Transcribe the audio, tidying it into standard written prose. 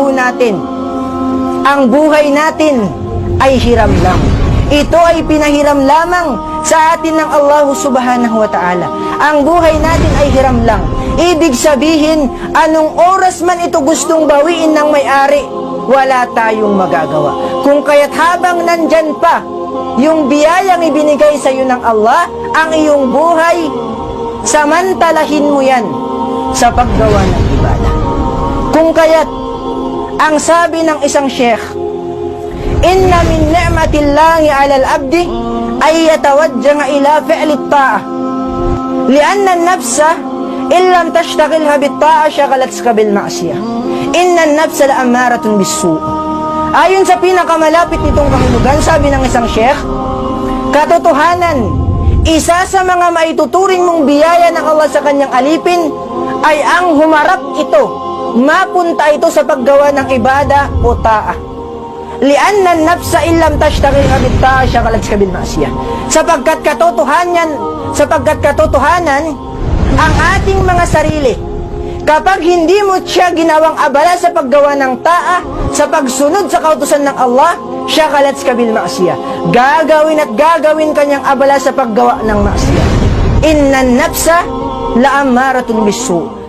po natin, ang buhay natin ay hiram lang. Ito ay pinahiram lamang sa atin ng Allah subhanahu wa ta'ala. Ang buhay natin ay hiram lang. Ibig sabihin, anong oras man ito gustong bawiin ng may-ari, wala tayong magagawa. Kung kaya't habang nandyan pa yung biyayang ibinigay sa iyo ng Allah, ang iyong buhay, samantalahin mo yan sa paggawa ng ibadah. Kung kaya't, ang sabi ng isang sheikh, inna min ni'matillahi 'alal 'abdi ay yatawajjaha ila fi'li at-ta'ah. Lianna an-nafsa illam tashtagilha bit-ta'ah shaghalatka bil ma'siyah. Inna an-nafsa la'ammaratun bis-su'. Ayon sa pinakamalapit nitong kahulugan, sabi ng isang sheikh, katotohanan, isa sa mga maituturing mong biyaya ng Allah sa kanyang alipin ay ang humarap ito, mapunta ito sa paggawa ng ibada o ta'ah. Lianna an-nafsa illam tashtagilha bit-ta'ah shaghalatka bil ma'siyah. Sapagkat katotohanan, ang ating mga sarili, kapag hindi mo siya ginawang abala sa paggawa ng ta'ah, sa pagsunod sa kautusan ng Allah, shaghalatka bil ma'siyah, gagawin at gagawin kanyang abala sa paggawa ng ma'siyah. Inna an-nafsa la'ammaratun bis-su'.